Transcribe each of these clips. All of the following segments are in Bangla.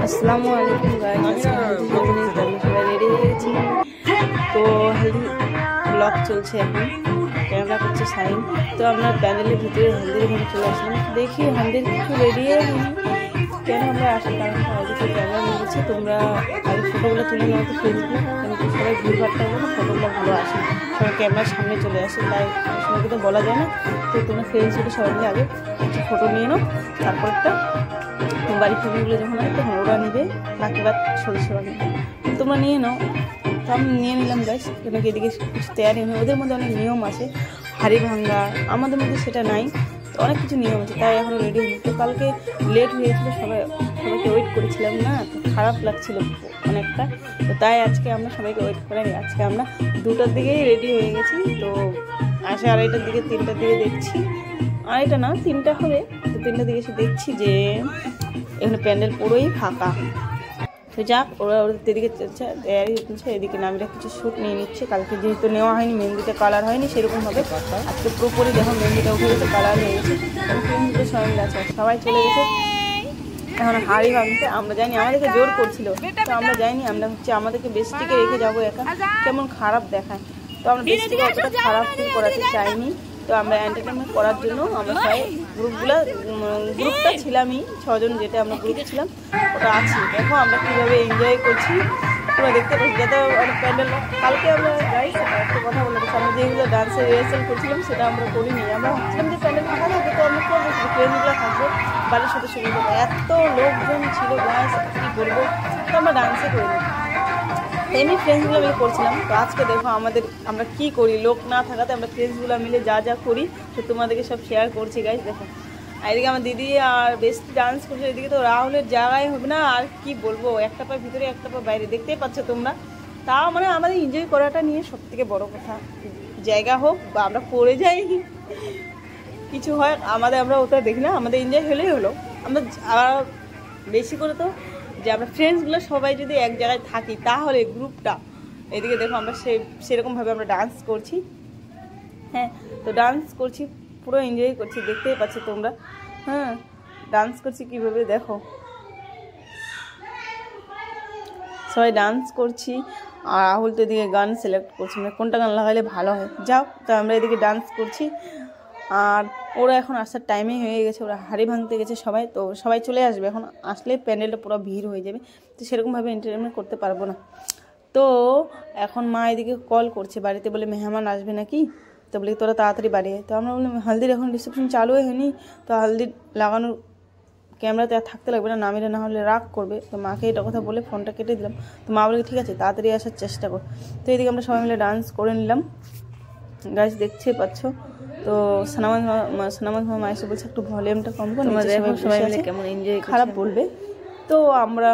আসসালামু আলাইকুম গাইস, সবাই রেডি হয়ে গেছি। তো হেলদি ব্লগ চলছে, এখন ক্যামেরা করছে সাইন। তো আমরা প্যান্ডেলের ভিতরে হেলদির ঘরে চলে আসলাম। দেখি হেলদির কিছু রেডি হয়নি, কেন আমরা আসার কারণটা আগে ক্যামেরা নিয়ে গেছি। তোমরা আগে ফটোগুলো তুলে নেওয়া তো ফেসবুক, কিন্তু সবাই ভিড়ভাড়টা হলে না ফটোগুলো ভালো আসে, সবাই ক্যামেরার সামনে চলে আসে, তাই সবাইকে তো বলা যায় না। তো তোমরা ফ্রেন্ডসগুলো সবাই মিলে আগে কিছু ফটো নিয়ে নাও, তারপর একটা বাড়ির ফ্যামিলিগুলো যখন হয় তখন ওরা নেবে, বাকি সদস্যরা নেবে। তোমরা নিয়ে নাও। তো আমি নিয়ে নিলাম গাইস, কেন কি এদিকে কিছু তৈরি হয়। ওদের মধ্যে অনেক নিয়ম আছে, হাড়ি ভাঙ্গা, আমাদের মধ্যে সেটা নাই। অনেক কিছু নিয়ম আছে, তাই এখনও রেডি হয়নি। তো কালকে লেট হয়েছিল, সবাইকে ওয়েট করেছিলাম না, তো খারাপ লাগছিল অনেকটা। তো তাই আজকে আমরা সবাইকে ওয়েট করে নিই। আজকে আমরা 2টার দিকেই রেডি হয়ে গেছি। তো 2:30টার দিকে 3টার দিকে দেখছি, 2:30টা না 3টা হবে। তো 3টার দিকে এসে দেখছি যে এখানে প্যান্ডেল পুরোই ফাঁকা। তো যাক, ওরা ওদের দিকে চলছে, তৈরি হচ্ছে। এদিকে নামিরা কিছু শ্যুট নিয়ে নিচ্ছে, কালকে যেহেতু নেওয়া হয়নি, মেহেন্দিতে কালার হয়নি সেরকমভাবে। আজকে পুরোপুরি দেখো মেহেন্দিটা উঠে গেছে, কালার হয়ে গেছে। মেহেন্দিতে সবাই আছে, সবাই চলে গেছে এখন হাড়ি ভাঙতে। আমরা যাইনি, আমাদেরকে জোর করছিল, তো আমরা যাইনি। আমরা আমাদেরকে বেস্টিকে রেখে যাবো একা, কেমন খারাপ দেখায়। তো আমরা বেস্টিকে অতটা খারাপ ফিল করাতে চাইনি। তো আমরা এন্টারটেনমেন্ট করার জন্য আমরা সবাই গ্রুপটা ছিলামই 6 জন, যেটা আমরা গ্রুপে ছিলাম ওটা আছি। দেখো আমরা কীভাবে এনজয় করছি, তোমরা দেখতে পাচ্ছি। যাতে অনেক প্যান্ডেল কালকে আমরা যাই, একটা কথা বলে দিচ্ছি, আমরা যেগুলো ডান্সের রিহার্সাল করছিলাম সেটা আমরা করিনি। আমরা ভাবছিলাম যে প্যান্ডেল ফাঁকা থাকবে, তো আমরা করবো, শুধু ফ্রেন্ডগুলো থাকবো, বাড়ির সদস্যগুলো। এত লোকজন ছিল গাইস, কী বলবো। তো আমরা ডান্সে করিনি, এমনি ফ্রেন্ডসগুলো মিলে করছিলাম। তো আজকে দেখো আমরা কি করি, লোক না থাকাতে আমরা ফ্রেন্ডসগুলো মিলে যা যা করি, তো তোমাদেরকে সব শেয়ার করছি গাইস। দেখো এদিকে আমার দিদি আর বেস্ট ডান্স করছে, এদিকে তো রাহুলের জায়গায় হবে না। আর কি বলবো, একটা পা ভিতরে একটা পা বাইরে, দেখতেই পাচ্ছ তোমরা। তাও মানে আমাদের এনজয় করাটা নিয়ে সব থেকে বড় কথা। জায়গা হোক বা আমরা পড়ে যাই, কিছু হয় আমাদের, আমরা ওটা দেখি না, আমাদের এনজয় হলেই হলো। আমরা বেশি করে তো যে আমরা ফ্রেন্ডসগুলো সবাই যদি এক জায়গায় থাকি, তাহলে গ্রুপটা এদিকে দেখো আমরা সেরকমভাবে আমরা ডান্স করছি। হ্যাঁ, তো ডান্স করছি, পুরো এনজয় করছি, দেখতেই পাচ্ছ তোমরা। হ্যাঁ, ডান্স করছি কীভাবে দেখো, সবাই ডান্স করছি। আর রাহুল তো এদিকে গান সিলেক্ট করছি, মানে কোনটা গান লাগাইলে ভালো হয়। যাও, তো আমরা এদিকে ডান্স করছি। আর ওরা এখন আসার টাইমে হয়ে গেছে, ওরা হাড়ি ভাঙতে গেছে সবাই। তো সবাই চলে আসবে, এখন আসলে প্যান্ডেলটা পুরো ভিড় হয়ে যাবে, তো সেরকমভাবে এন্টারটেনমেন্ট করতে পারবো না। তো এখন মা এদিকে কল করছে বাড়িতে, বলে মেহমান আসবে নাকি। তো বলি তোরা তাড়াতাড়ি বাড়ি। তো আমরা বললাম হলদির এখন রিসেপশন চালুই হয়নি, তো হলদি লাগানোর ক্যামেরাতে আর থাকতে লাগবে না, নামিলে না হলে রাগ করবে। তো মাকে এটা কথা বলে ফোনটা কেটে দিলাম। তো মা বলে ঠিক আছে, তাড়াতাড়ি আসার চেষ্টা কর। তো এদিকে আমরা সবাই মিলে ডান্স করে নিলাম গাইস, দেখতে পাচ্ছ। তো সানামান মা এসে বলছে একটু ভলিউমটা কম করো, সবাই মিলে কেমন এনজয়, খারাপ বলবে। তো আমরা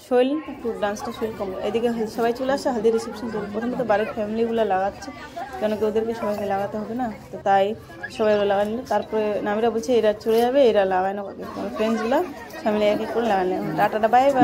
শৈল একটু ডান্সটা শৈল কম। এদিকে সবাই চলে আসে, হালদি রিসেপশন চলে। প্রথমে তো বাড়ির ফ্যামিলিগুলো লাগাচ্ছে, কেন কি ওদেরকে সবাইকে লাগাতে হবে না। তো তাই সবাই ওরা লাগাই নিল। তারপরে নামিরা বলছে এরা চলে যাবে, এরা লাগায় না, ফ্রেন্ডসগুলো সবাই মিলে এক এক করে লাগাই নিলাম। Tata bye bye.